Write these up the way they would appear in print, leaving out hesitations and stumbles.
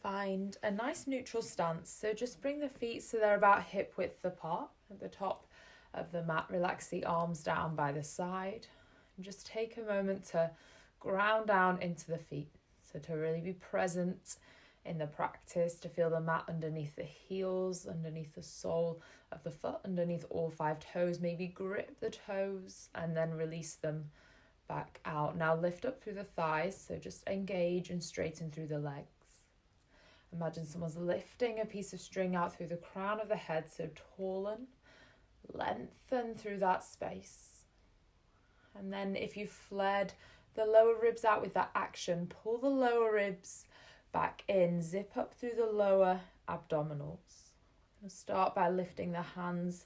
find a nice neutral stance. So just bring the feet so they're about hip width apart at the top of the mat. Relax the arms down by the side. And just take a moment to ground down into the feet. So to really be present in the practice, to feel the mat underneath the heels, underneath the sole of the foot, underneath all 5 toes. Maybe grip the toes and then release them back out. Now lift up through the thighs, so just engage and straighten through the legs. Imagine someone's lifting a piece of string out through the crown of the head, so taulen, lengthen through that space. And then if you fled the lower ribs out with that action, pull the lower ribs back in, zip up through the lower abdominals. We'll start by lifting the hands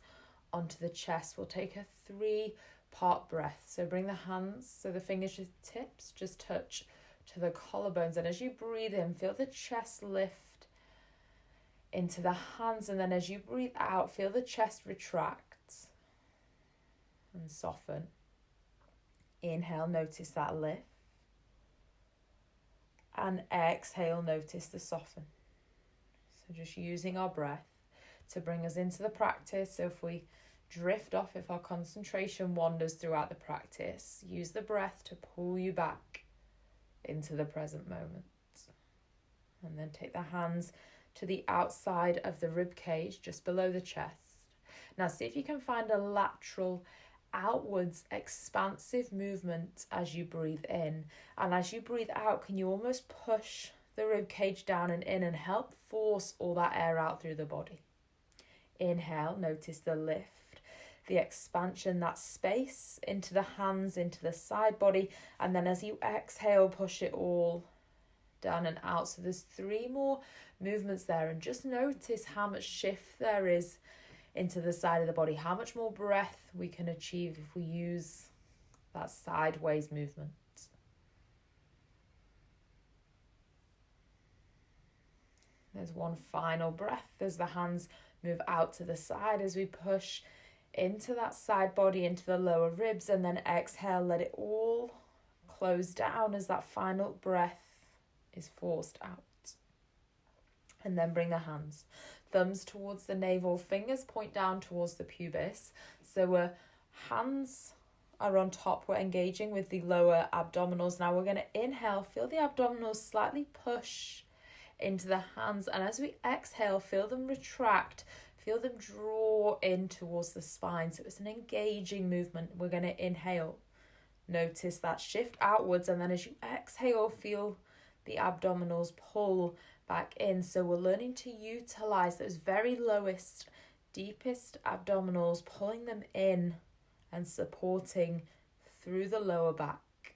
onto the chest. We'll take a 3-part breath. So bring the hands, so the fingertips just touch to the collarbones. And as you breathe in, feel the chest lift into the hands. And then as you breathe out, feel the chest retract and soften. Inhale, notice that lift. And exhale, notice the soften. So just using our breath to bring us into the practice. So if we drift off, if our concentration wanders throughout the practice, use the breath to pull you back into the present moment. And then take the hands to the outside of the rib cage, just below the chest. Now see if you can find a lateral outwards expansive movement as you breathe in, and as you breathe out, can you almost push the rib cage down and in and help force all that air out through the body. Inhale, notice the lift, the expansion, that space into the hands, into the side body, and then as you exhale, push it all down and out. So there's 3 more movements there, and just notice how much shift there is into the side of the body, how much more breath we can achieve if we use that sideways movement. There's one final breath as the hands move out to the side as we push into that side body, into the lower ribs, and then exhale, let it all close down as that final breath is forced out. And then bring the hands, thumbs towards the navel, fingers point down towards the pubis. So hands are on top, we're engaging with the lower abdominals. Now we're going to inhale, feel the abdominals slightly push into the hands, and as we exhale, feel them retract, feel them draw in towards the spine. So it's an engaging movement. We're going to inhale, notice that shift outwards, and then as you exhale, feel the abdominals pull back in. So we're learning to utilize those very lowest, deepest abdominals, pulling them in and supporting through the lower back.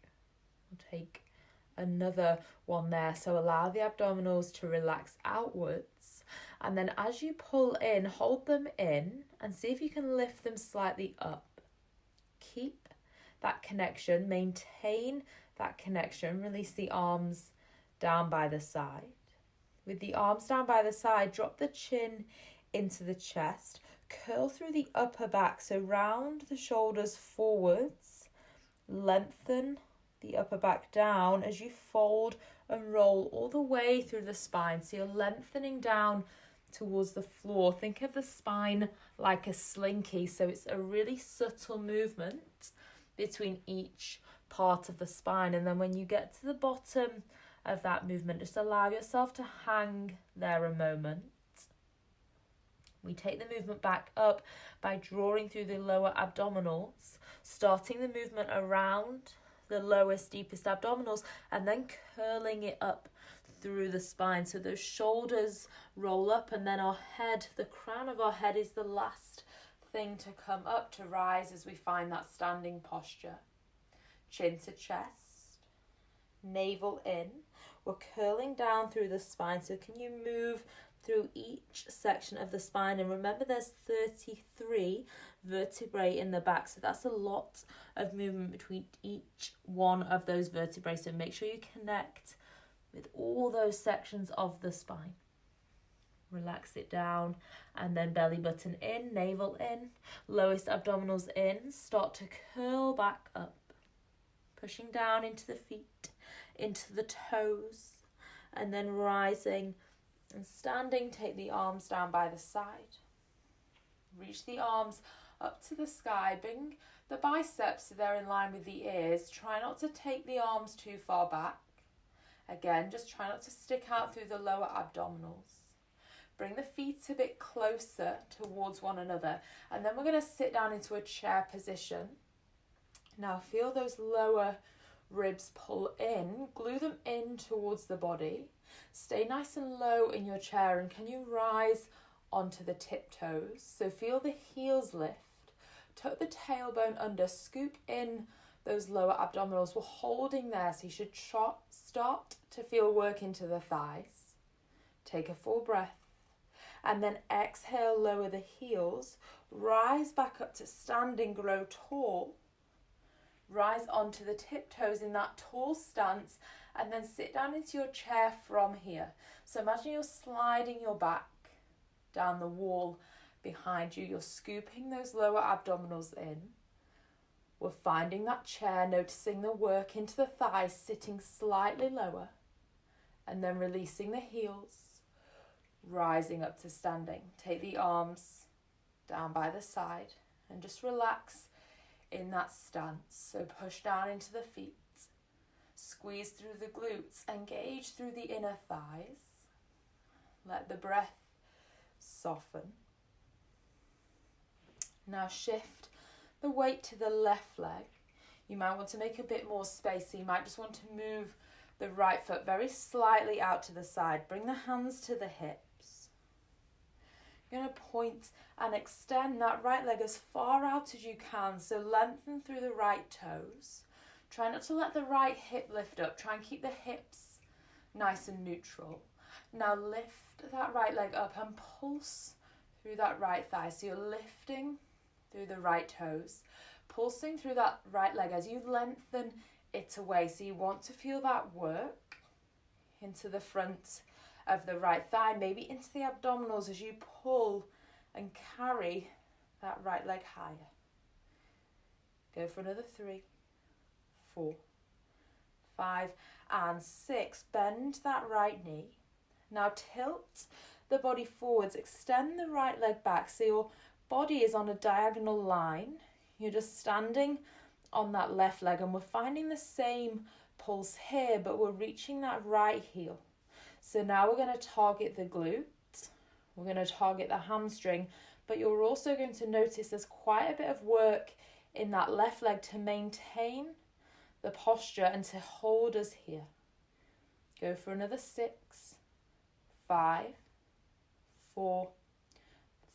We'll take another one there. So allow the abdominals to relax outwards, and then as you pull in, hold them in and see if you can lift them slightly up. Keep that connection, maintain that connection, release the arms down by the side. With the arms down by the side, drop the chin into the chest, curl through the upper back, so round the shoulders forwards, lengthen the upper back down as you fold and roll all the way through the spine. So you're lengthening down towards the floor. Think of the spine like a slinky, so it's a really subtle movement between each part of the spine. And then when you get to the bottom of that movement, just allow yourself to hang there a moment. We take the movement back up by drawing through the lower abdominals, starting the movement around the lowest, deepest abdominals, and then curling it up through the spine. So those shoulders roll up, and then our head, the crown of our head, is the last thing to come up, to rise as we find that standing posture. Chin to chest, navel in. We're curling down through the spine. So can you move through each section of the spine? And remember, there's 33 vertebrae in the back, so that's a lot of movement between each one of those vertebrae. So make sure you connect with all those sections of the spine. Relax it down, and then belly button in, navel in, lowest abdominals in. Start to curl back up, pushing down into the feet, into the toes, and then rising And standing, take the arms down by the side. Reach the arms up to the sky. Bring the biceps so they're in line with the ears. Try not to take the arms too far back. Again, just try not to stick out through the lower abdominals. Bring the feet a bit closer towards one another. And then we're going to sit down into a chair position. Now feel those lower ribs pull in. Glue them in towards the body. Stay nice and low in your chair, and can you rise onto the tiptoes? So feel the heels lift. Tuck the tailbone under. Scoop in those lower abdominals. We're holding there, so you should start to feel work into the thighs. Take a full breath. And then exhale, lower the heels. Rise back up to standing, grow tall. Rise onto the tiptoes in that tall stance, and then sit down into your chair from here. So imagine you're sliding your back down the wall behind you. You're scooping those lower abdominals in. We're finding that chair, noticing the work into the thighs, sitting slightly lower, and then releasing the heels, rising up to standing. Take the arms down by the side and just relax in that stance. So push down into the feet. Squeeze through the glutes, engage through the inner thighs. Let the breath soften. Now shift the weight to the left leg. You might want to make a bit more space, so you might just want to move the right foot very slightly out to the side. Bring the hands to the hips. You're going to point and extend that right leg as far out as you can, so lengthen through the right toes. Try not to let the right hip lift up. Try and keep the hips nice and neutral. Now lift that right leg up and pulse through that right thigh. So you're lifting through the right toes, pulsing through that right leg as you lengthen it away. So you want to feel that work into the front of the right thigh, maybe into the abdominals as you pull and carry that right leg higher. Go for another 3, 4, 5, and 6. Bend that right knee. Now tilt the body forwards. Extend the right leg back so your body is on a diagonal line. You're just standing on that left leg, and we're finding the same pulse here, but we're reaching that right heel. So now we're going to target the glute. We're going to target the hamstring, but you're also going to notice there's quite a bit of work in that left leg to maintain the posture and to hold us here. Go for another 6, 5, 4,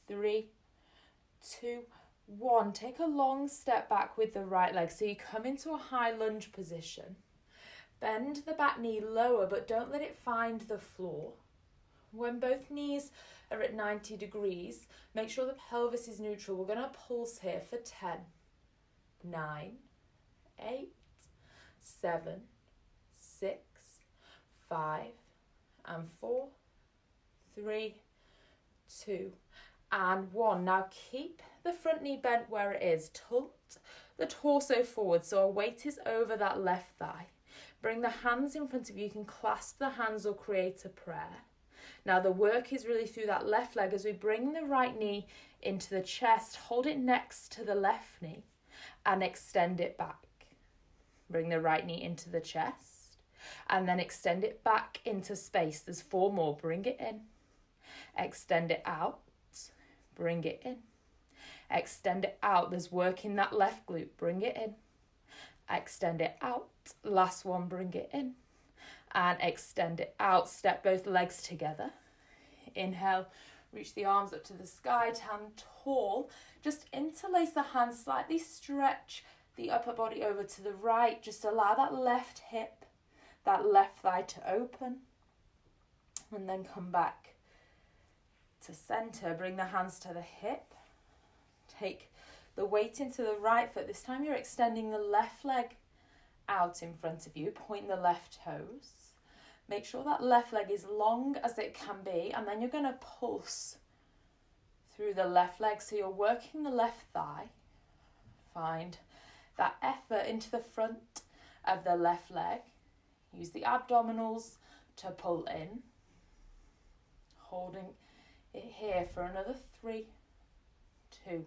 3, 2, 1. Take a long step back with the right leg. So you come into a high lunge position. Bend the back knee lower, but don't let it find the floor. When both knees are at 90 degrees, make sure the pelvis is neutral. We're going to pulse here for 10, 9, 8, 7, 6, 5, and 4, 3, 2, and 1. Now keep the front knee bent where it is. Tilt the torso forward so our weight is over that left thigh. Bring the hands in front of you. You can clasp the hands or create a prayer. Now the work is really through that left leg as we bring the right knee into the chest. Hold it next to the left knee and extend it back. Bring the right knee into the chest and then extend it back into space. There's 4 more. Bring it in. Extend it out. Bring it in. Extend it out. There's work in that left glute. Bring it in. Extend it out. Last one, bring it in. And extend it out. Step both legs together. Inhale, reach the arms up to the sky, stand tall. Just interlace the hands, slightly stretch the upper body over to the right. Just allow that left hip, that left thigh to open. And then come back to center. Bring the hands to the hip. Take the weight into the right foot. This time you're extending the left leg out in front of you. Point the left toes. Make sure that left leg is long as it can be, and then you're going to pulse through the left leg. So you're working the left thigh. Find that effort into the front of the left leg. Use the abdominals to pull in. Holding it here for another 3, 2,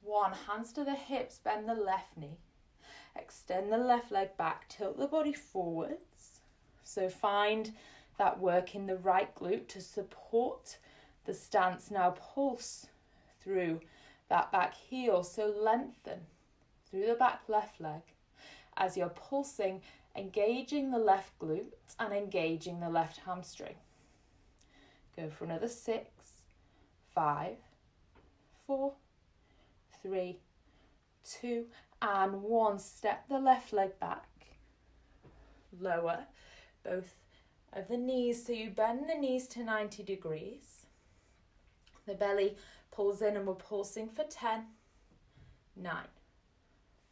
1. Hands to the hips, bend the left knee. Extend the left leg back, tilt the body forwards. So find that work in the right glute to support the stance. Now pulse through that back heel, so lengthen through the back left leg as you're pulsing, engaging the left glute and engaging the left hamstring. Go for another 6, 5, 4, 3, 2, and 1. Step the left leg back. Lower both of the knees, so you bend the knees to 90 degrees. The belly pulls in and we're pulsing for 10, 9,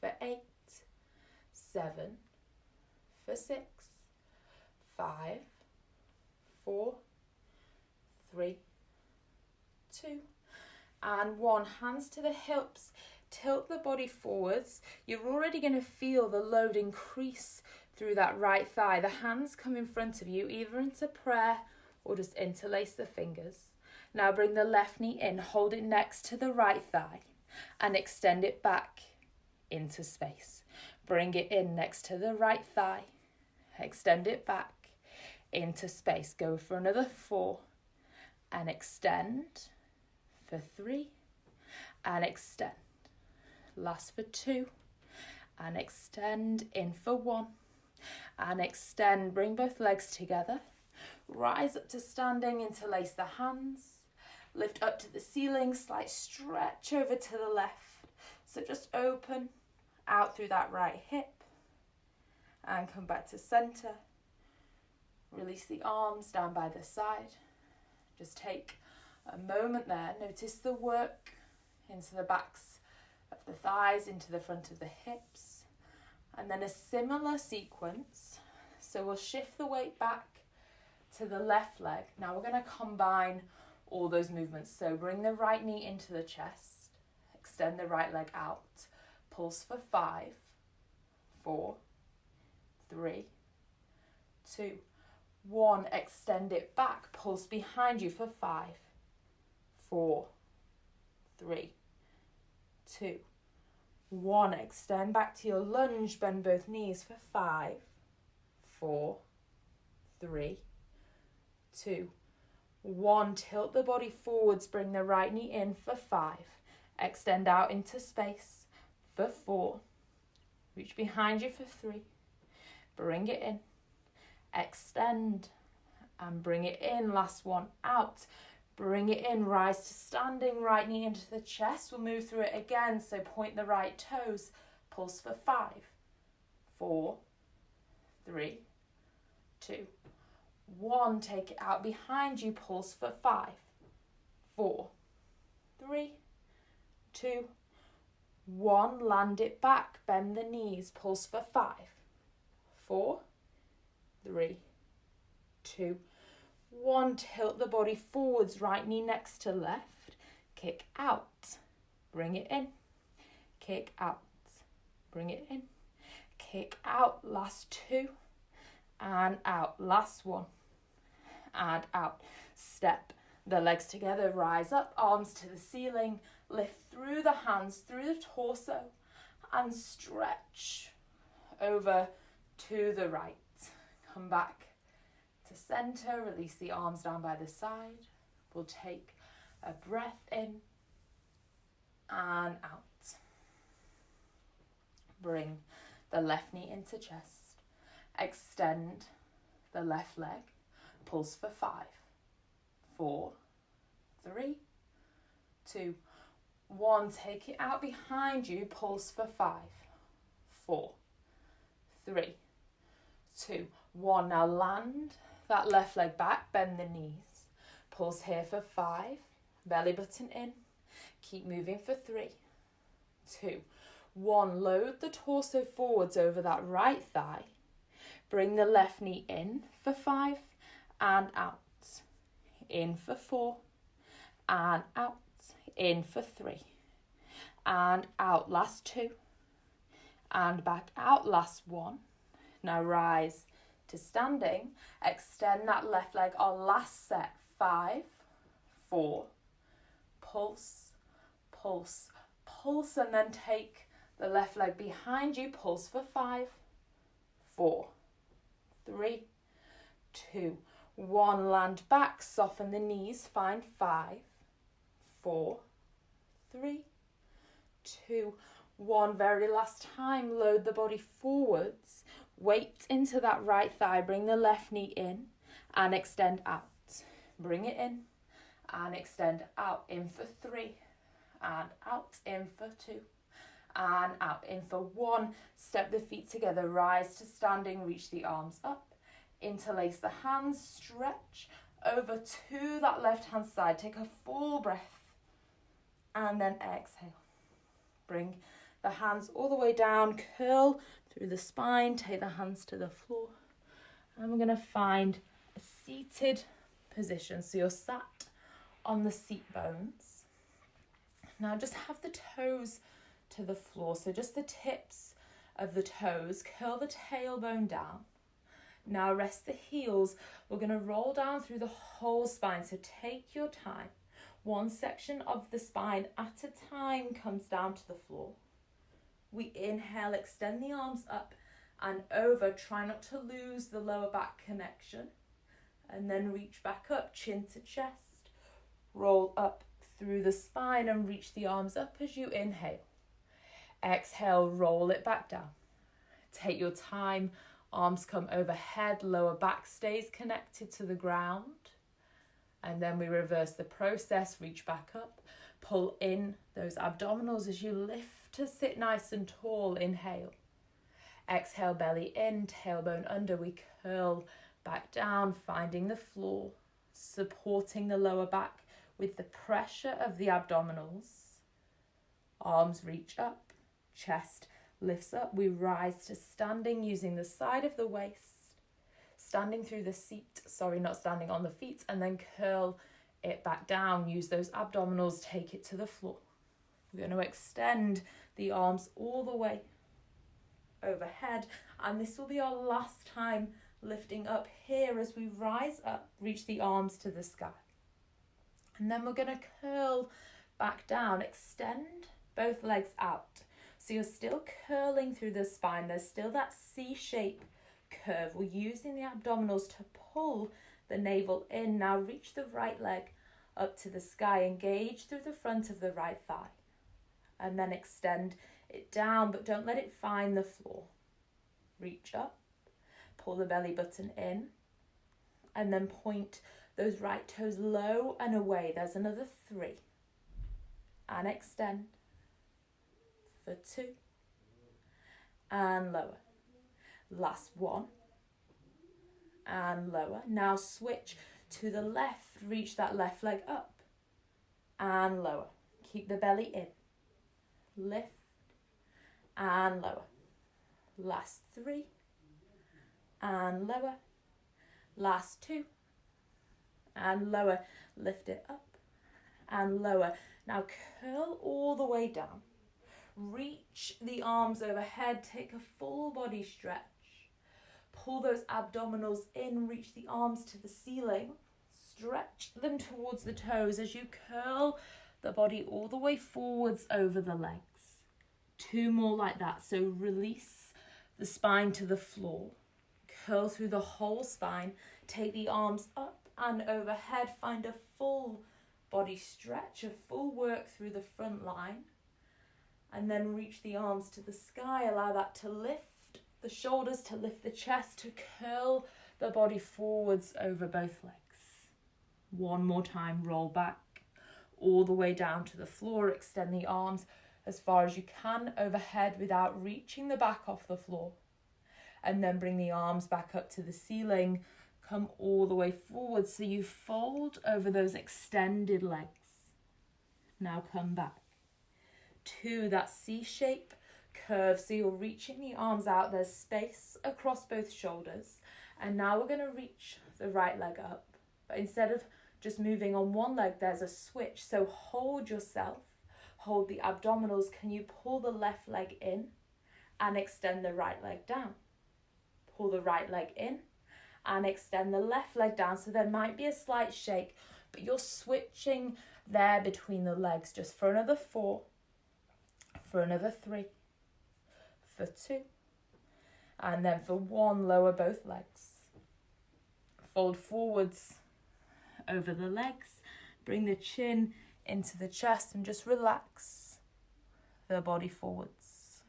for 8, 7, for 6, 5, 4, 3, 2, and 1. Hands to the hips. Tilt the body forwards. You're already going to feel the load increase through that right thigh. The hands come in front of you, either into prayer or just interlace the fingers. Now bring the left knee in, hold it next to the right thigh and extend it back into space. Bring it in next to the right thigh, extend it back into space. Go for another 4 and extend for 3 and extend. Last for 2 and extend, in for 1 and extend. Bring both legs together. Rise up to standing, interlace the hands. Lift up to the ceiling, slight stretch over to the left. So just open out through that right hip and come back to center. Release the arms down by the side. Just take a moment there. Notice the work into the backs of the thighs, into the front of the hips. And then a similar sequence. So we'll shift the weight back to the left leg. Now we're going to combine all those movements. So bring the right knee into the chest. Extend the right leg out. Pulse for 5, 4, 3, 2, 1. Extend it back. Pulse behind you for 5, 4, 3, 2, 1. Extend back to your lunge. Bend both knees for 5, 4, 3, 2, 1. Tilt the body forwards. Bring the right knee in for 5. Extend out into space for 4. Reach behind you for 3. Bring it in. Extend and bring it in. Last one out. Bring it in. Rise to standing. Right knee into the chest. We'll move through it again. So point the right toes. Pulse for 5, 4, 3, 2, 1. Take it out behind you. Pulse for 5, 4, 3, 2, 1. Land it back. Bend the knees. Pulse for 5, 4, 3, 2, 1. Tilt the body forwards. Right knee next to left. Kick out. Bring it in. Kick out. Bring it in. Kick out. Last 2. And out. Last 1. And out. Step the legs together. Rise up. Arms to the ceiling. Lift through the hands, through the torso. And stretch over to the right. Come back to center. Release the arms down by the side. We'll take a breath in and out. Bring the left knee into chest. Extend the left leg. Pulse for 5, 4, 3, 2, 1. Take it out behind you. Pulse for 5, 4, 3, 2, 1. Now land that left leg back. Bend the knees. Pulse here for 5. Belly button in. Keep moving for 3, 2, 1. Load the torso forwards over that right thigh. Bring the left knee in for 5 and out. In for 4 and out. In for 3 and out. Last 2 and back out. Last 1. Now rise to standing. Extend that left leg. Our last set 5, 4, pulse, pulse, pulse, and then take the left leg behind you, pulse for 5, 4, 3, 2, 1, land back, soften the knees, find 5, 4, 3, 2, 1, very last time, load the body forwards, weight into that right thigh, bring the left knee in and extend out, bring it in and extend out, in for 3 and out, in for 2 and out, in for 1, step the feet together, rise to standing, reach the arms up, interlace the hands, stretch over to that left hand side, take a full breath and then exhale. Bring the hands all the way down, curl through the spine, take the hands to the floor, and we're going to find a seated position. So you're sat on the seat bones. Now just have the toes to the floor, so just the tips of the toes, curl the tailbone down. Now rest the heels. We're going to roll down through the whole spine, so take your time. One section of the spine at a time comes down to the floor. We inhale, extend the arms up and over. Try not to lose the lower back connection. And then reach back up, chin to chest. Roll up through the spine and reach the arms up as you inhale. Exhale, roll it back down. Take your time. Arms come overhead, lower back stays connected to the ground. And then we reverse the process, reach back up, pull in those abdominals as you lift to sit nice and tall. Inhale. Exhale, belly in, tailbone under. We curl back down, finding the floor, supporting the lower back with the pressure of the abdominals. Arms reach up, chest lifts up. We rise to standing using the side of the waist. Standing through the seat, not standing on the feet, and then curl it back down. Use those abdominals, take it to the floor. We're going to extend the arms all the way overhead, and this will be our last time lifting up here as we rise up, reach the arms to the sky. And then we're going to curl back down, extend both legs out. So you're still curling through the spine. There's still that C shape curve. We're using the abdominals to pull the navel in. Now reach the right leg up to the sky, engage through the front of the right thigh, and then extend it down, but don't let it find the floor. Reach up, pull the belly button in, and then point those right toes low and away. There's another 3, and extend for 2, and lower. Last 1, and lower. Now switch to the left, reach that left leg up and lower. Keep the belly in, lift and lower. Last 3 and lower. Last 2 and lower. Lift it up and lower. Now curl all the way down. Reach the arms overhead, take a full body stretch. Pull those abdominals in, reach the arms to the ceiling. Stretch them towards the toes as you curl the body all the way forwards over the legs. 2 more like that. So release the spine to the floor. Curl through the whole spine. Take the arms up and overhead. Find a full body stretch, a full work through the front line. And then reach the arms to the sky. Allow that to lift the shoulders, to lift the chest, to curl the body forwards over both legs. 1 more time, roll back all the way down to the floor. Extend the arms as far as you can overhead without reaching the back off the floor. And then bring the arms back up to the ceiling. Come all the way forward so you fold over those extended legs. Now come back to that C-shape curve. So you're reaching the arms out. There's space across both shoulders. And now we're going to reach the right leg up. But instead of just moving on one leg, there's a switch. So hold yourself. Hold the abdominals. Can you pull the left leg in and extend the right leg down? Pull the right leg in and extend the left leg down. So there might be a slight shake But you're switching there between the legs just for another 4, for another 3, for 2, and then for 1, lower both legs. Fold forwards over the legs, bring the chin into the chest and just relax the body forwards.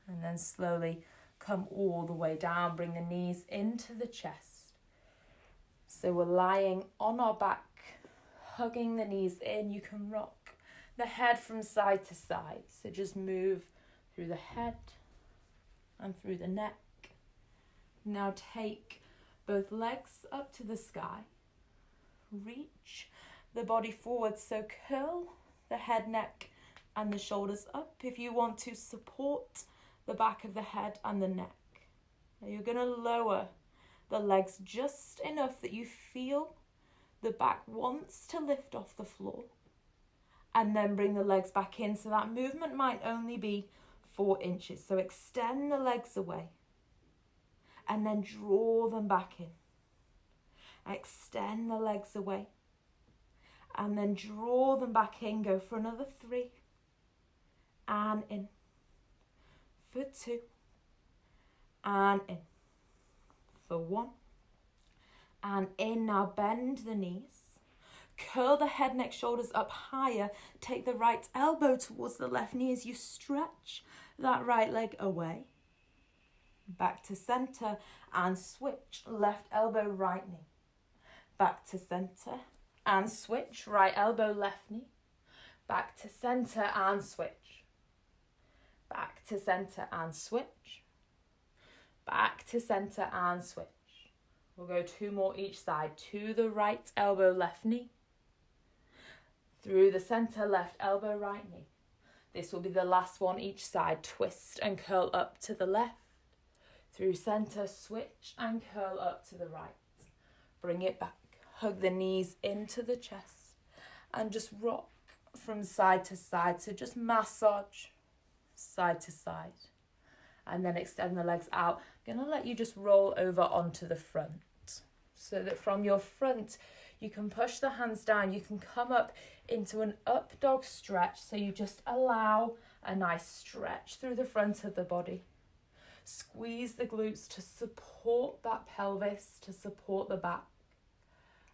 And then slowly come all the way down, bring the knees into the chest. So we're lying on our back, hugging the knees in. You can rock the head from side to side. So just move through the head and through the neck. Now take both legs up to the sky. Reach the body forward, so curl the head, neck and the shoulders up if you want to support the back of the head and the neck. Now you're going to lower the legs just enough that you feel the back wants to lift off the floor, and then bring the legs back in. So that movement might only be 4 inches. So extend the legs away and then draw them back in. Extend the legs away and then draw them back in. Go for another 3 and in, for 2 and in, for 1 and in. Now bend the knees, curl the head, neck, shoulders up higher. Take the right elbow towards the left knee as you stretch that right leg away. Back to center and switch. Left elbow, right knee. Back to center and switch. Right elbow, left knee. Back to center and switch. Back to center and switch. Back to center and switch. We'll go 2 more each side. To the right elbow, left knee. Through the center, left elbow, right knee. This will be the last one each side. Twist and curl up to the left. Through center, switch and curl up to the right. Bring it back. Hug the knees into the chest and just rock from side to side. So just massage side to side. And then extend the legs out. I'm going to let you just roll over onto the front. So that from your front, you can push the hands down. You can come up into an up dog stretch. So you just allow a nice stretch through the front of the body. Squeeze the glutes to support that pelvis, to support the back.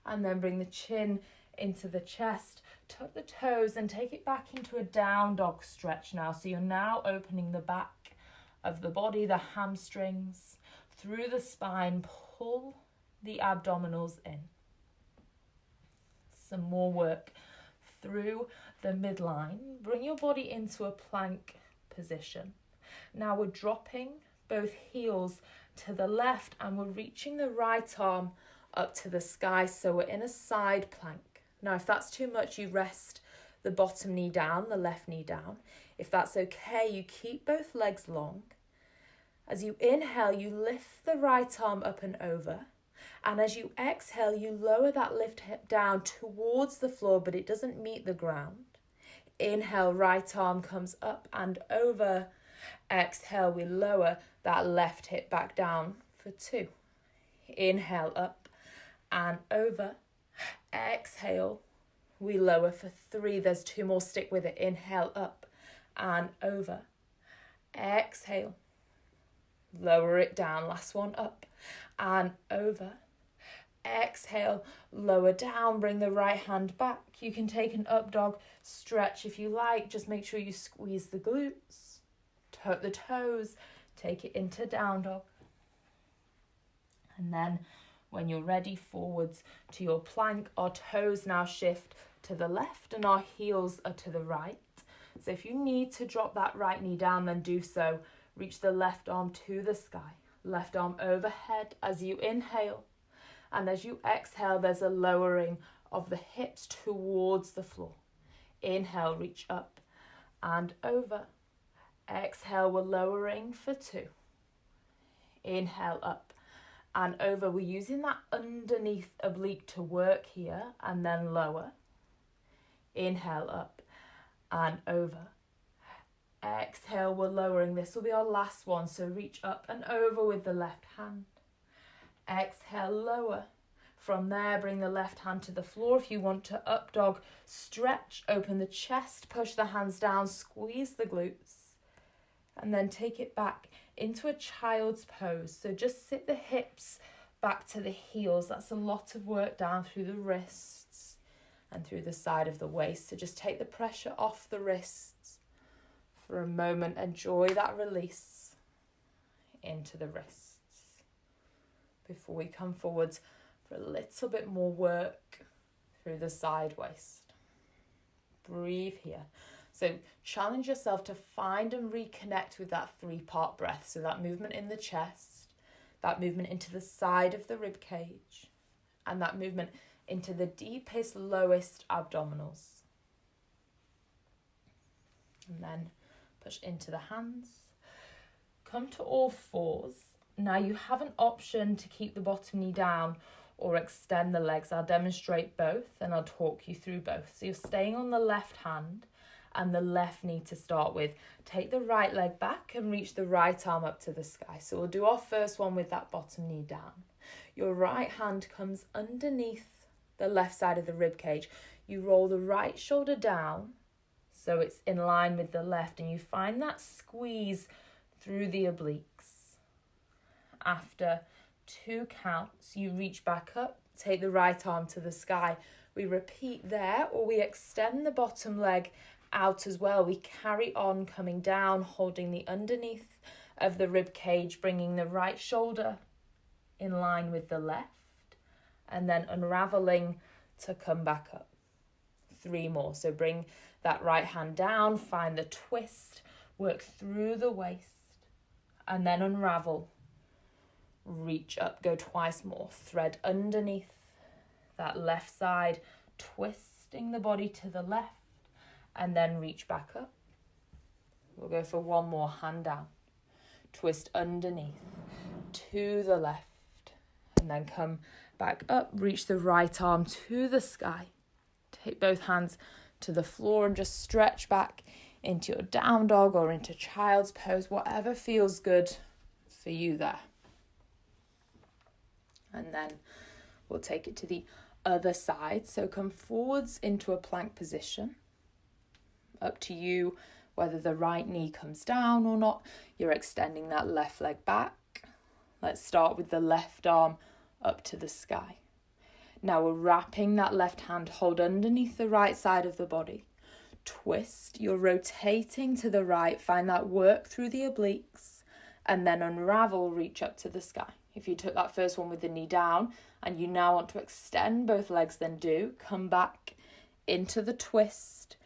And then bring the chin into the chest. Tuck the toes and take it back into a down dog stretch now. So you're now opening the back of the body, the hamstrings, through the spine. Pull the abdominals in. Some more work through the midline. Bring your body into a plank position. Now we're dropping both heels to the left and we're reaching the right arm up to the sky. So we're in a side plank. Now if that's too much, you rest the bottom knee down, the left knee down. If that's okay, you keep both legs long. As you inhale, you lift the right arm up and over. And as you exhale, you lower that lift hip down towards the floor, but it doesn't meet the ground. Inhale, right arm comes up and over. Exhale, we lower that left hip back down for 2. Inhale, up and over. Exhale, we lower for 3. There's 2 more, stick with it. Inhale, up and over. Exhale, lower it down. Last one, up and over. Exhale, lower down, bring the right hand back. You can take an up dog stretch if you like. Just make sure you squeeze the glutes, tuck the toes, take it into down dog. And then when you're ready, forwards to your plank. Our toes now shift to the left and our heels are to the right. So if you need to drop that right knee down, then do so. Reach the left arm to the sky. Left arm overhead as you inhale. And as you exhale, there's a lowering of the hips towards the floor. Inhale, reach up and over. Exhale, we're lowering for 2. Inhale, up and over. We're using that underneath oblique to work here, and then lower. Inhale, up and over. Exhale, we're lowering. This will be our last one, so reach up and over with the left hand. Exhale, lower from there, bring the left hand to the floor. If you want to up dog, stretch, open the chest, push the hands down, squeeze the glutes, and then take it back into a child's pose. So just sit the hips back to the heels. That's a lot of work down through the wrists and through the side of the waist. So just take the pressure off the wrists for a moment. Enjoy that release into the wrists before we come forwards for a little bit more work through the side waist. Breathe here. So challenge yourself to find and reconnect with that 3-part breath. So that movement in the chest, that movement into the side of the rib cage, and that movement into the deepest, lowest abdominals. And then push into the hands. Come to all fours. Now you have an option to keep the bottom knee down or extend the legs. I'll demonstrate both and I'll talk you through both. So you're staying on the left hand and the left knee to start with. Take the right leg back and reach the right arm up to the sky. So we'll do our first one with that bottom knee down. Your right hand comes underneath the left side of the rib cage. You roll the right shoulder down so it's in line with the left, and you find that squeeze through the obliques. After 2 counts, you reach back up, take the right arm to the sky. We repeat there, or we extend the bottom leg out as well. We carry on coming down, holding the underneath of the rib cage, bringing the right shoulder in line with the left, and then unraveling to come back up. 3 more. So bring that right hand down, find the twist, work through the waist, and then unravel. Reach up, go twice more. Thread underneath that left side, twisting the body to the left, and then reach back up. We'll go for 1 more, hand down. Twist underneath to the left, and then come back up. Reach the right arm to the sky. Take both hands to the floor and just stretch back into your down dog or into child's pose, whatever feels good for you there. And then we'll take it to the other side. So come forwards into a plank position. Up to you whether the right knee comes down or not. You're extending that left leg back. Let's start with the left arm up to the sky. Now we're wrapping that left hand, hold underneath the right side of the body. Twist, you're rotating to the right, find that work through the obliques, and then unravel, reach up to the sky. If you took that first one with the knee down and you now want to extend both legs, then do. Come back into the twist,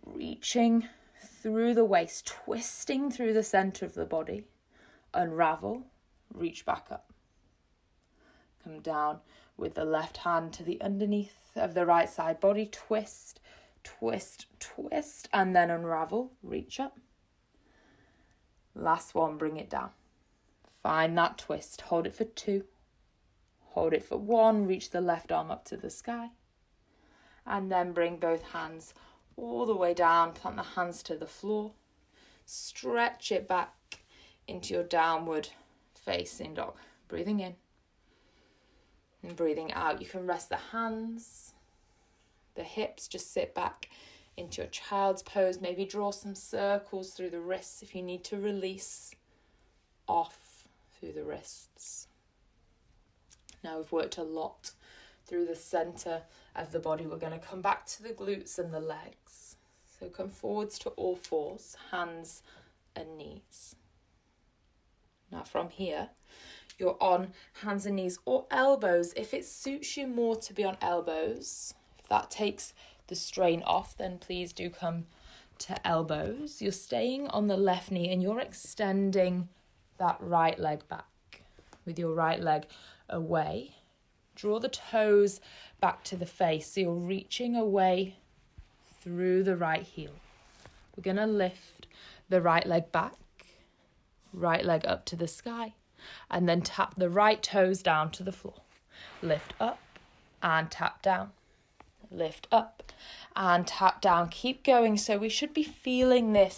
reaching through the waist, twisting through the center of the body. Unravel, reach back up. Come down with the left hand to the underneath of the right side body. Twist, twist, twist, and then unravel, reach up. Last one, bring it down. Find that twist, hold it for 2, hold it for 1, reach the left arm up to the sky, and then bring both hands all the way down, plant the hands to the floor, stretch it back into your downward facing dog. Breathing in and breathing out. You can rest the hands, the hips, just sit back into your child's pose, maybe draw some circles through the wrists if you need to release off through the wrists. Now we've worked a lot through the center of the body. We're going to come back to the glutes and the legs. So come forwards to all fours, hands and knees. Now from here, you're on hands and knees or elbows. If it suits you more to be on elbows, if that takes the strain off, then please do come to elbows. You're staying on the left knee and you're extending that right leg back with your right leg away. Draw the toes back to the face. So you're reaching away through the right heel. We're going to lift the right leg back, right leg up to the sky, and then tap the right toes down to the floor. Lift up and tap down. Lift up and tap down. Keep going. So we should be feeling this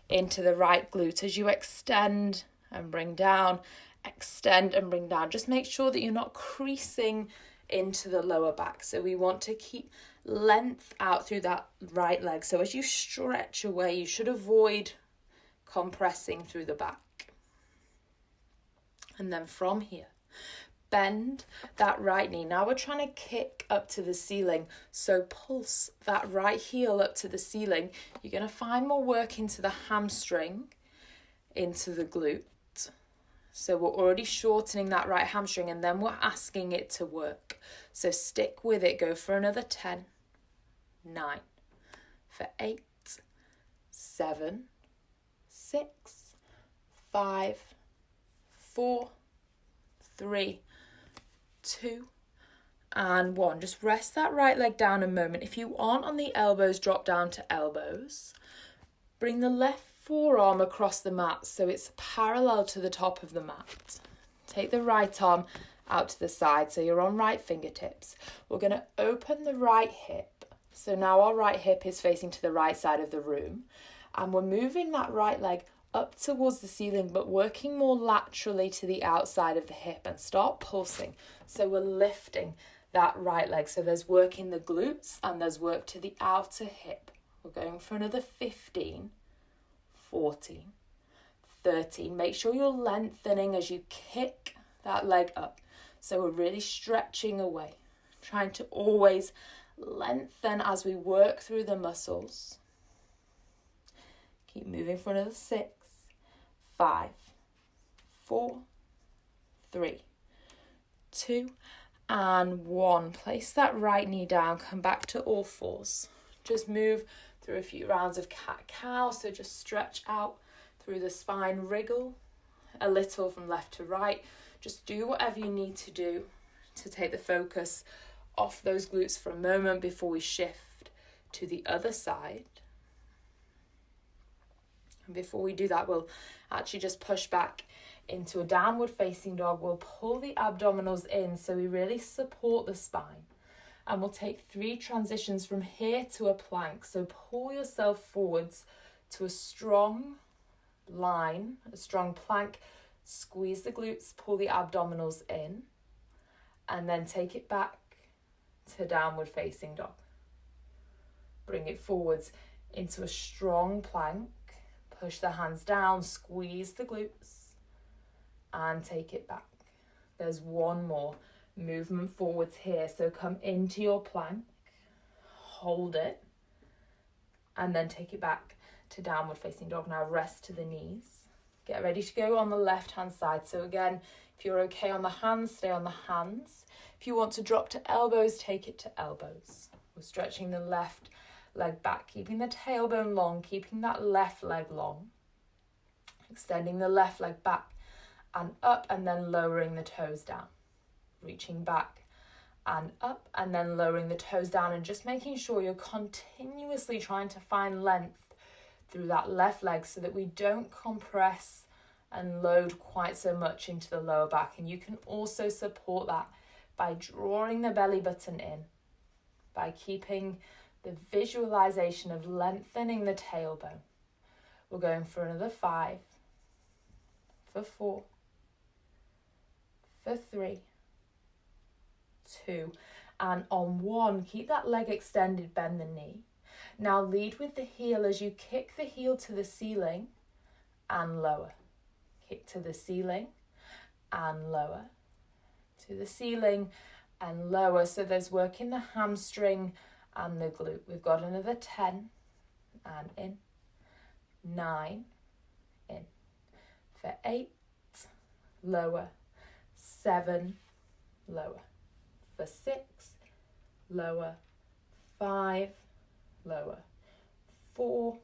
into the right glute as you extend and bring down, extend and bring down. Just make sure that you're not creasing into the lower back. So we want to keep length out through that right leg. So as you stretch away, you should avoid compressing through the back. And then from here, bend that right knee. Now we're trying to kick up to the ceiling. So pulse that right heel up to the ceiling. You're going to find more work into the hamstring, into the glute. So we're already shortening that right hamstring, and then we're asking it to work. So stick with it. Go for another 10, 9, for 8, 7, 6, 5, 4, 3, 2, and 1. Just rest that right leg down a moment. If you aren't on the elbows, drop down to elbows. Bring the left forearm across the mat so it's parallel to the top of the mat. Take the right arm out to the side so you're on right fingertips. We're going to open the right hip. So now our right hip is facing to the right side of the room, and we're moving that right leg up towards the ceiling but working more laterally to the outside of the hip, and start pulsing. So we're lifting that right leg. So there's work in the glutes and there's work to the outer hip. We're going for another 15, 14, 13. Make sure you're lengthening as you kick that leg up. So we're really stretching away, trying to always lengthen as we work through the muscles. Keep moving for another 6, 5, 4, 3, 2, and 1. Place that right knee down, come back to all fours. Just move through a few rounds of cat-cow, so just stretch out through the spine, wriggle a little from left to right. Just do whatever you need to do to take the focus off those glutes for a moment before we shift to the other side. And before we do that, we'll actually just push back into a downward facing dog. We'll pull the abdominals in so we really support the spine. And we'll take 3 transitions from here to a plank. So pull yourself forwards to a strong line, a strong plank. Squeeze the glutes, pull the abdominals in, and then take it back to downward facing dog. Bring it forwards into a strong plank. Push the hands down, squeeze the glutes, and take it back. There's one more movement forwards here. So come into your plank, hold it, and then take it back to downward facing dog. Now rest to the knees. Get ready to go on the left hand side. So again, if you're okay on the hands, stay on the hands. If you want to drop to elbows, take it to elbows. We're stretching the left leg back, keeping the tailbone long, keeping that left leg long. Extending the left leg back and up, and then lowering the toes down. Reaching back and up, and then lowering the toes down, and just making sure you're continuously trying to find length through that left leg so that we don't compress and load quite so much into the lower back. And you can also support that by drawing the belly button in, by keeping the visualization of lengthening the tailbone. We're going for another 5, for 4, for 3, 2, and on 1, keep that leg extended, bend the knee. Now lead with the heel as you kick the heel to the ceiling and lower. Kick to the ceiling and lower. To the ceiling and lower. So there's work in the hamstring and the glute. We've got another 10 and in. 9 in. For 8, lower. 7, lower. For 6, lower. 5, lower. 4,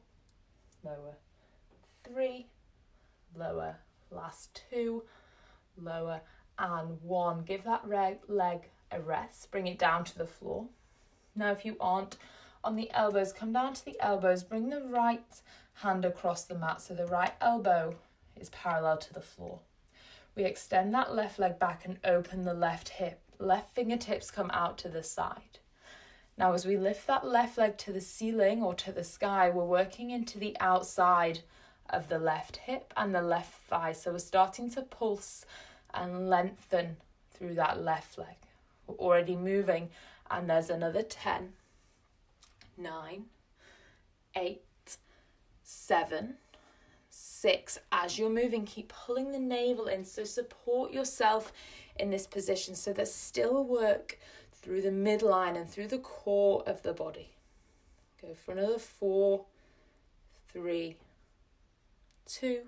lower. 3, lower. Last 2, lower. And 1. Give that leg a rest. Bring it down to the floor. Now, if you aren't on the elbows, come down to the elbows. Bring the right hand across the mat so the right elbow is parallel to the floor. We extend that left leg back and open the left hip. Left fingertips come out to the side. Now, as we lift that left leg to the ceiling or to the sky, we're working into the outside of the left hip and the left thigh. So we're starting to pulse and lengthen through that left leg. We're already moving, and there's another 10, 9, 8, 7, 6. As you're moving, keep pulling the navel in, so support yourself in this position so there's still work through the midline and through the core of the body. Go for another 4, 3, 2,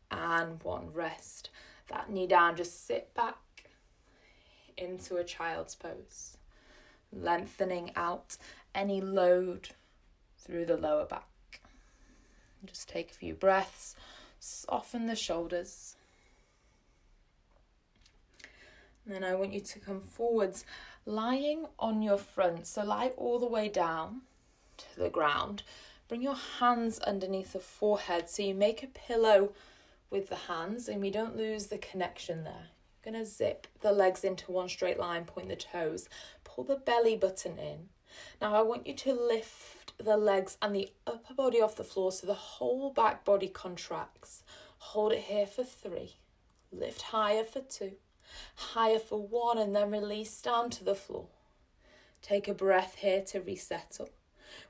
and 1. Rest that knee down. Just sit back into a child's pose, lengthening out any load through the lower back. Just take a few breaths, soften the shoulders. And then I want you to come forwards, lying on your front. So lie all the way down to the ground. Bring your hands underneath the forehead so you make a pillow with the hands and we don't lose the connection there. You're going to zip the legs into one straight line, point the toes, pull the belly button in. Now I want you to lift the legs and the upper body off the floor so the whole back body contracts. Hold it here for 3. Lift higher for 2. Higher for 1, and then release down to the floor. Take a breath here to resettle.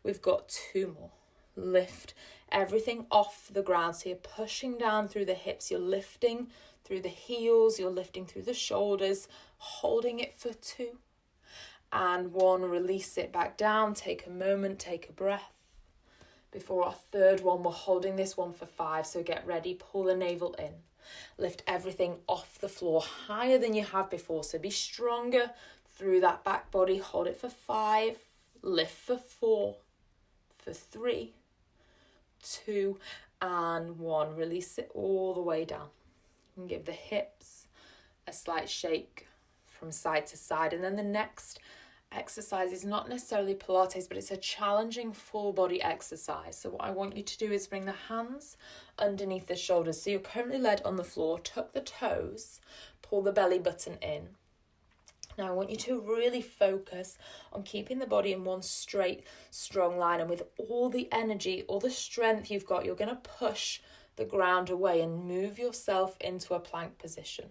We've got 2 more. Lift everything off the ground. So you're pushing down through the hips. You're lifting through the heels. You're lifting through the shoulders. Holding it for 2. And 1. Release it back down. Take a moment. Take a breath. Before our third one, we're holding this one for 5. So get ready. Pull the navel in. Lift everything off the floor higher than you have before. So be stronger through that back body. Hold it for 5. Lift for 4. For 3. 2 and 1. Release it all the way down. And give the hips a slight shake from side to side. And then the next exercise is not necessarily Pilates, but it's a challenging full body exercise. So what I want you to do is bring the hands underneath the shoulders. So you're currently laid on the floor. Tuck the toes. Pull the belly button in. Now I want you to really focus on keeping the body in one straight, strong line. And with all the energy, all the strength you've got, you're going to push the ground away and move yourself into a plank position.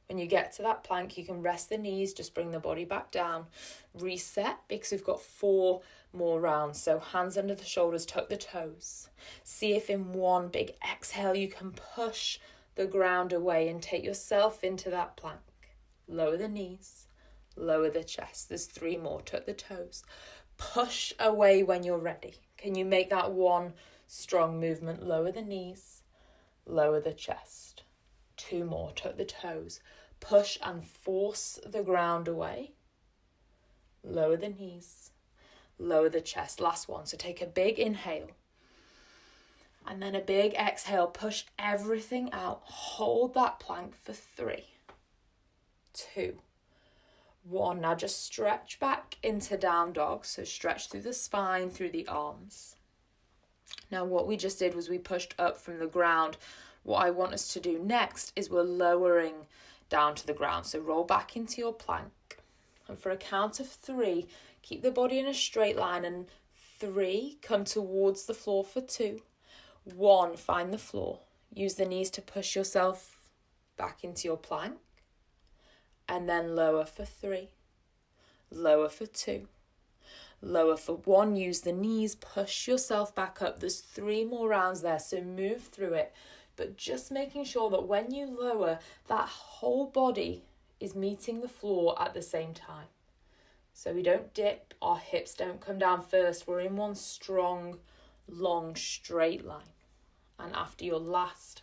When you get to that plank, you can rest the knees, just bring the body back down, reset, because we've got 4 more rounds. So hands under the shoulders, tuck the toes. See if in one big exhale you can push the ground away and take yourself into that plank. Lower the knees, lower the chest. There's 3 more. Tuck the toes. Push away when you're ready. Can you make that one strong movement? Lower the knees, lower the chest. 2 more. Tuck the toes. Push and force the ground away. Lower the knees, lower the chest. Last one. So take a big inhale. And then a big exhale. Push everything out. Hold that plank for 3. 2, 1. Now just stretch back into down dog. So stretch through the spine, through the arms. Now what we just did was we pushed up from the ground. What I want us to do next is we're lowering down to the ground. So roll back into your plank. And for a count of 3, keep the body in a straight line. And 3, come towards the floor for 2. 1, find the floor. Use the knees to push yourself back into your plank. And then lower for 3, lower for 2, lower for 1. Use the knees, push yourself back up. There's 3 more rounds there, so move through it. But just making sure that when you lower, that whole body is meeting the floor at the same time. So we don't dip, our hips don't come down first. We're in one strong, long, straight line. And after your last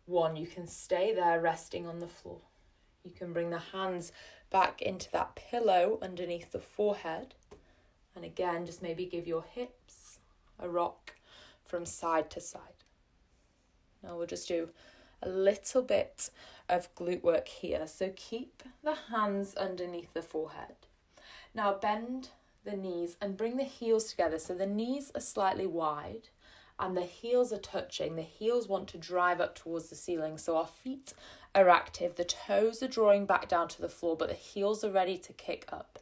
one, you can stay there resting on the floor. You can bring the hands back into that pillow underneath the forehead. And again, just maybe give your hips a rock from side to side. Now we'll just do a little bit of glute work here. So keep the hands underneath the forehead. Now bend the knees and bring the heels together. So the knees are slightly wide and the heels are touching. The heels want to drive up towards the ceiling. So our feet are active. The toes are drawing back down to the floor, but the heels are ready to kick up.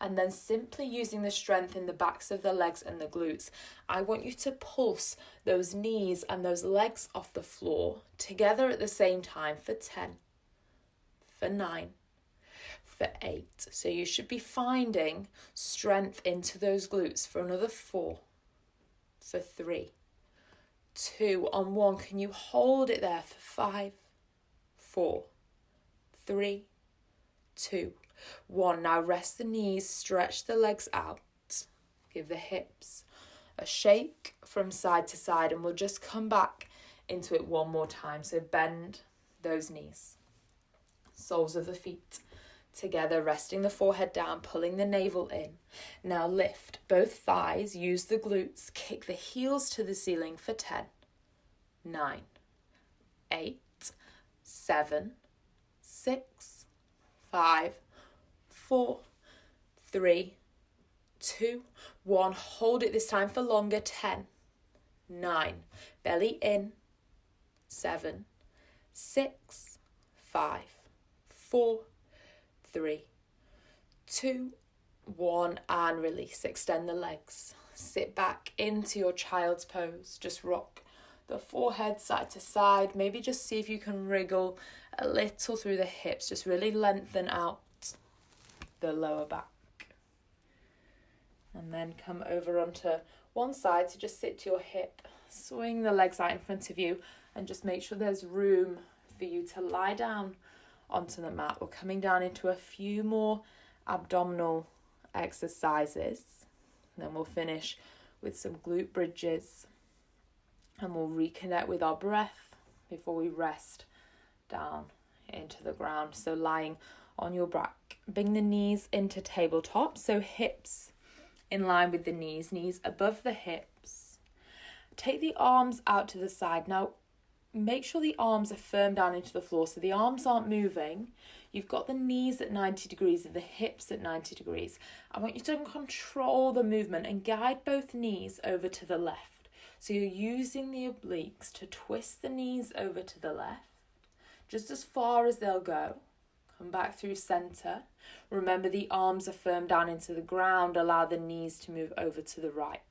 And then simply using the strength in the backs of the legs and the glutes, I want you to pulse those knees and those legs off the floor together at the same time for 10, for 9, for 8. So you should be finding strength into those glutes for another 4, for 3, 2, on 1. Can you hold it there for 5, 4, 3, 2, 1. Now rest the knees, stretch the legs out, give the hips a shake from side to side, and we'll just come back into it one more time. So bend those knees, soles of the feet together, resting the forehead down, pulling the navel in. Now lift both thighs, use the glutes, kick the heels to the ceiling for 10, 9, 8, 7, 6, 5, 4, 3, 2, 1. Hold it this time for longer. 10, 9, belly in, 7, 6, 5, 4, 3, 2, 1, and release. Extend the legs. Sit back into your child's pose. Just rock the forehead side to side. Maybe just see if you can wriggle a little through the hips. Just really lengthen out the lower back. And then come over onto one side. So just sit to your hip, swing the legs out in front of you, and just make sure there's room for you to lie down onto the mat. We're coming down into a few more abdominal exercises. And then we'll finish with some glute bridges. And we'll reconnect with our breath before we rest down into the ground. So lying on your back, bring the knees into tabletop. So hips in line with the knees above the hips. Take the arms out to the side. Now, make sure the arms are firm down into the floor so the arms aren't moving. You've got the knees at 90 degrees and the hips at 90 degrees. I want you to control the movement and guide both knees over to the left. So you're using the obliques to twist the knees over to the left, just as far as they'll go. Come back through center. Remember, the arms are firm down into the ground. Allow the knees to move over to the right.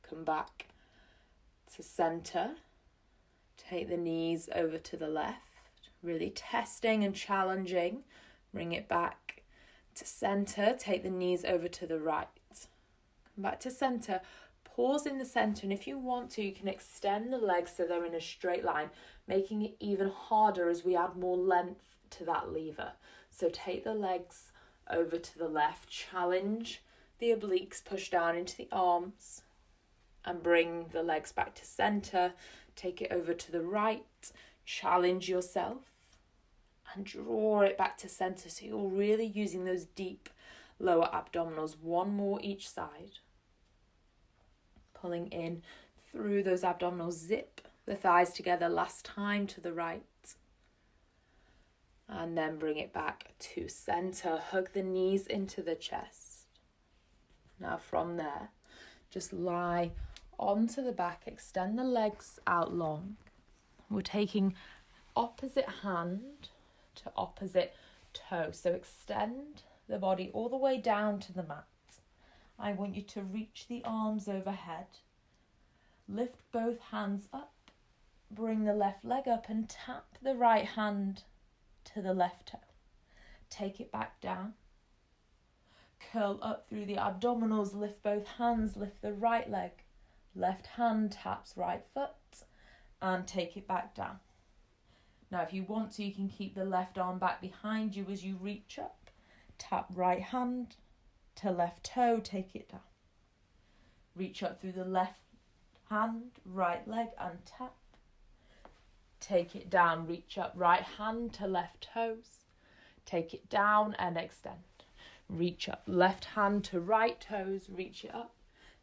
Come back to center. Take the knees over to the left. Really testing and challenging. Bring it back to center. Take the knees over to the right. Come back to center. Pause in the center, and if you want to, you can extend the legs so they're in a straight line, making it even harder as we add more length to that lever. So take the legs over to the left, challenge the obliques, push down into the arms, and bring the legs back to center. Take it over to the right, challenge yourself, and draw it back to center. So you're really using those deep lower abdominals. One more each side. Pulling in through those abdominals. Zip the thighs together last time to the right. And then bring it back to center. Hug the knees into the chest. Now from there, just lie onto the back. Extend the legs out long. We're taking opposite hand to opposite toe. So extend the body all the way down to the mat. I want you to reach the arms overhead. Lift both hands up. Bring the left leg up and tap the right hand to the left toe. Take it back down. Curl up through the abdominals. Lift both hands. Lift the right leg. Left hand taps right foot and take it back down. Now, if you want to, you can keep the left arm back behind you as you reach up. Tap right hand to left toe, take it down. Reach up through the left hand, right leg, and tap. Take it down, reach up, right hand to left toes. Take it down and extend. Reach up, left hand to right toes, reach it up,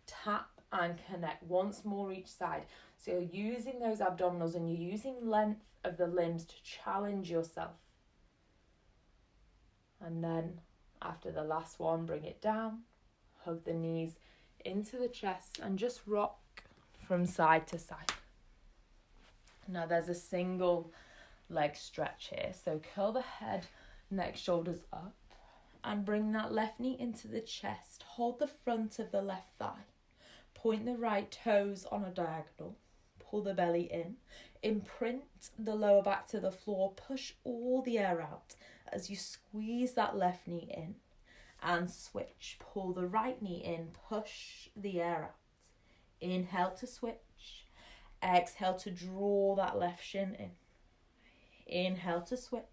tap and connect. Once more each side. So you're using those abdominals and you're using length of the limbs to challenge yourself. And then after the last one, bring it down, hug the knees into the chest and just rock from side to side. Now there's a single leg stretch here. So curl the head, neck, shoulders up and bring that left knee into the chest. Hold the front of the left thigh. Point the right toes on a diagonal. pull the belly in. Imprint the lower back to the floor. Push all the air out as you squeeze that left knee in. And switch. Pull the right knee in. Push the air out. Inhale to switch. Exhale to draw that left shin in. Inhale to switch.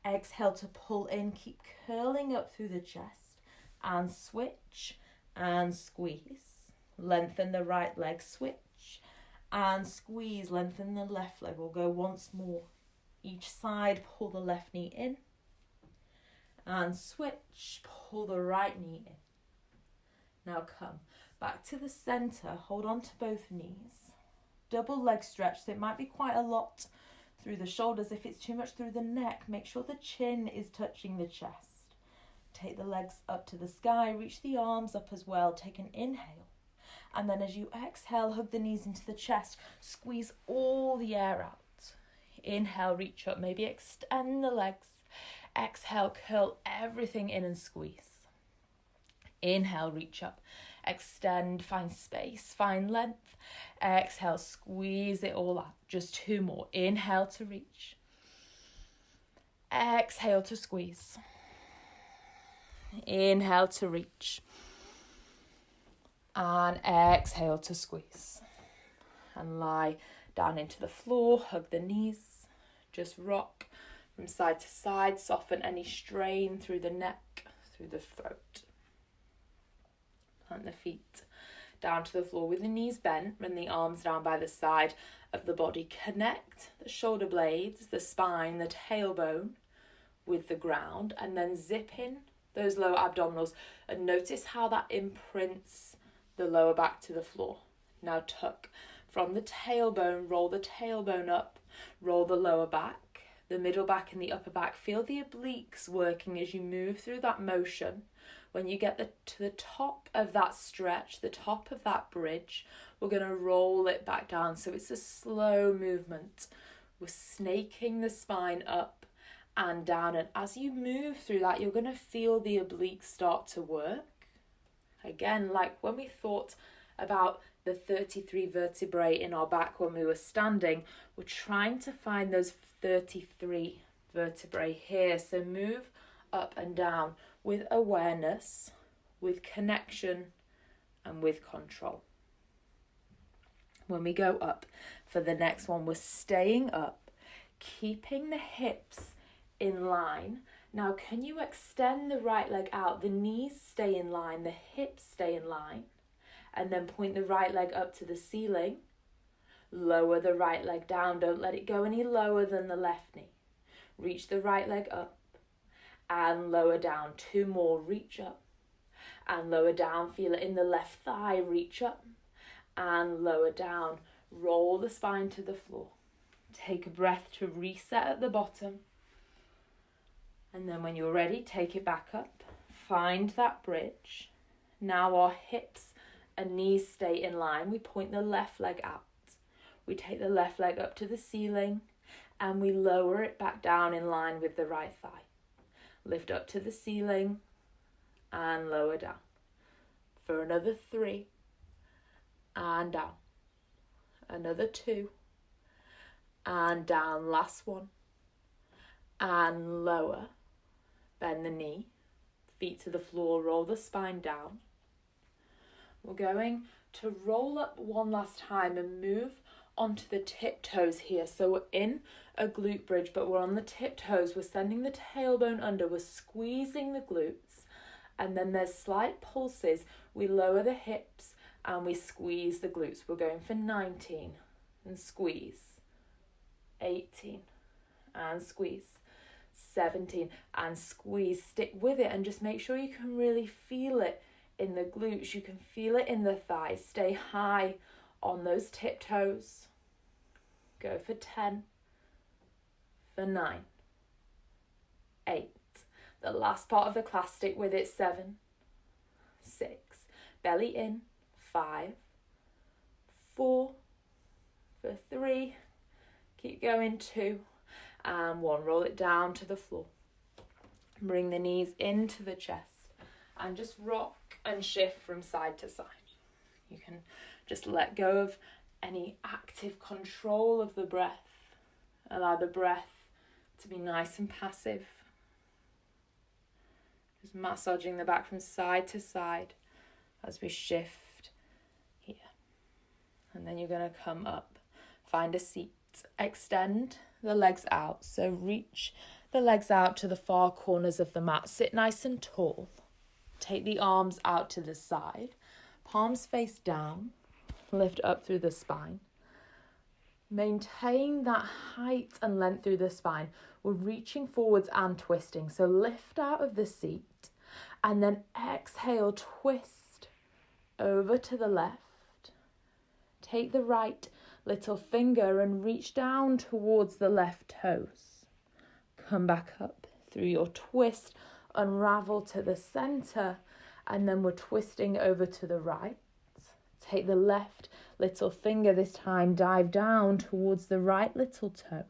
Exhale to pull in. Keep curling up through the chest. And switch. And squeeze. Lengthen the right leg. Switch. And squeeze. Lengthen the left leg. We'll go once more. Each side, pull the left knee in. And switch. Pull the right knee in. Now come back to the center. Hold on to both knees. Double leg stretch. So it might be quite a lot through the shoulders. If it's too much through the neck, make sure the chin is touching the chest. Take the legs up to the sky. Reach the arms up as well. Take an inhale. And then as you exhale, hug the knees into the chest. Squeeze all the air out. Inhale, reach up. Maybe extend the legs. Exhale, curl everything in and squeeze. Inhale, reach up. Extend, find space, find length. Exhale, squeeze it all out. Just 2 more. Inhale to reach. Exhale to squeeze. Inhale to reach. And exhale to squeeze. And lie down into the floor. Hug the knees. Just rock from side to side. Soften any strain through the neck, through the throat. Plant the feet down to the floor with the knees bent. Bring the arms down by the side of the body. Connect the shoulder blades, the spine, the tailbone with the ground. And then zip in those lower abdominals. And notice how that imprints the lower back to the floor. Now tuck from the tailbone. Roll the tailbone up. Roll the lower back. The middle back and the upper back. Feel the obliques working as you move through that motion. When you get to the top of that stretch, the top of that bridge, we're going to roll it back down. So it's a slow movement. We're snaking the spine up and down. And as you move through that, you're going to feel the obliques start to work. Again, like when we thought about the 33 vertebrae in our back when we were standing, we're trying to find those 33 vertebrae here. So move up and down with awareness, with connection, and with control. When we go up for the next one, we're staying up, keeping the hips in line. Now, can you extend the right leg out? The knees stay in line, the hips stay in line, and then point the right leg up to the ceiling. Lower the right leg down. Don't let it go any lower than the left knee. Reach the right leg up and lower down. 2 more. Reach up and lower down. Feel it in the left thigh. Reach up and lower down. Roll the spine to the floor. Take a breath to reset at the bottom. And then when you're ready, take it back up. Find that bridge. Now our hips and knees stay in line. We point the left leg out. We take the left leg up to the ceiling and we lower it back down in line with the right thigh. Lift up to the ceiling and lower down. For another 3 and down. Another 2 and down. Last one and lower. Bend the knee, feet to the floor, roll the spine down. We're going to roll up one last time and move onto the tiptoes here. So we're in a glute bridge, but we're on the tiptoes. We're sending the tailbone under. We're squeezing the glutes. And then there's slight pulses. We lower the hips and we squeeze the glutes. We're going for 19 and squeeze. 18 and squeeze. 17 and squeeze. Stick with it and just make sure you can really feel it in the glutes. You can feel it in the thighs. Stay high on those tiptoes. Go for 10, for 9, 8. The last part of the class, stick with it. 7, 6. Belly in. 5, 4, for 3. Keep going. 2 and 1. Roll it down to the floor. Bring the knees into the chest and just rock and shift from side to side. You can just let go of any active control of the breath. Allow the breath to be nice and passive. Just massaging the back from side to side as we shift here. And then you're going to come up, find a seat, extend the legs out. So reach the legs out to the far corners of the mat. Sit nice and tall. Take the arms out to the side. Palms face down. Lift up through the spine. Maintain that height and length through the spine. We're reaching forwards and twisting. So lift out of the seat and then exhale, twist over to the left. Take the right little finger and reach down towards the left toes. Come back up through your twist, unravel to the center, and then we're twisting over to the right. Take the left little finger this time, dive down towards the right little toe.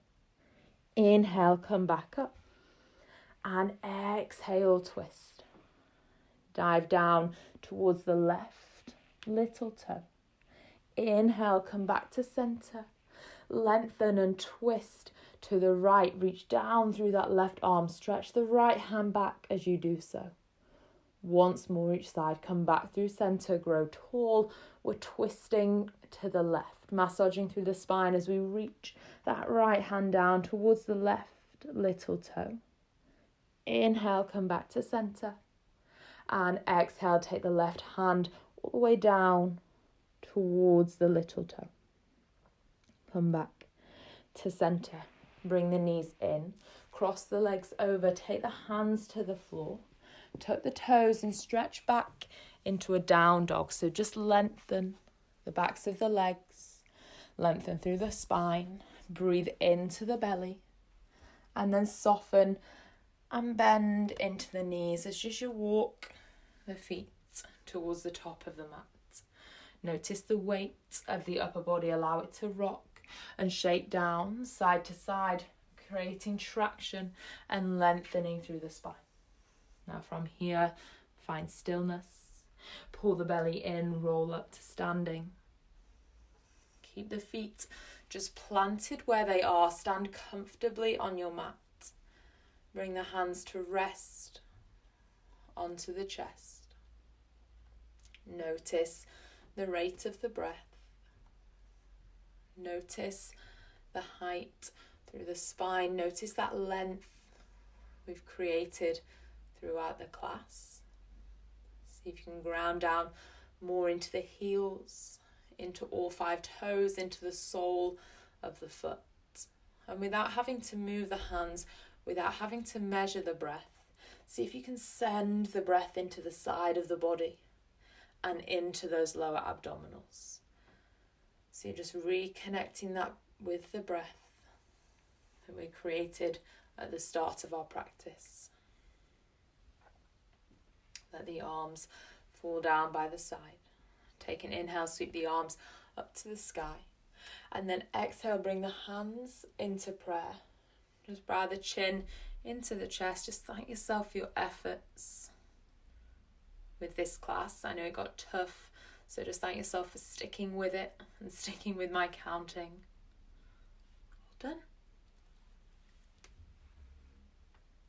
Inhale, come back up. And exhale, twist. Dive down towards the left little toe. Inhale, come back to center. Lengthen and twist to the right. Reach down through that left arm. Stretch the right hand back as you do so. Once more each side. Come back through center. Grow tall. We're twisting to the left. Massaging through the spine as we reach that right hand down towards the left little toe. Inhale, come back to center. And exhale, take the left hand all the way down towards the little toe. Come back to center. Bring the knees in. Cross the legs over. Take the hands to the floor. Tuck the toes and stretch back into a down dog. So just lengthen the backs of the legs. Lengthen through the spine. Breathe into the belly. And then soften and bend into the knees as you walk the feet towards the top of the mat. Notice the weight of the upper body. Allow it to rock and shake down side to side, creating traction and lengthening through the spine. Now from here, find stillness. Pull the belly in, roll up to standing. Keep the feet just planted where they are. Stand comfortably on your mat. Bring the hands to rest onto the chest. Notice the rate of the breath. Notice the height through the spine. Notice that length we've created throughout the class. See if you can ground down more into the heels, into all 5 toes, into the sole of the foot. And without having to move the hands, without having to measure the breath, see if you can send the breath into the side of the body and into those lower abdominals. So you're just reconnecting that with the breath that we created at the start of our practice. Let the arms fall down by the side. Take an inhale, sweep the arms up to the sky. And then exhale, bring the hands into prayer. Just bow the chin into the chest. Just thank yourself for your efforts with this class. I know it got tough, so just thank yourself for sticking with it and sticking with my counting. Well done.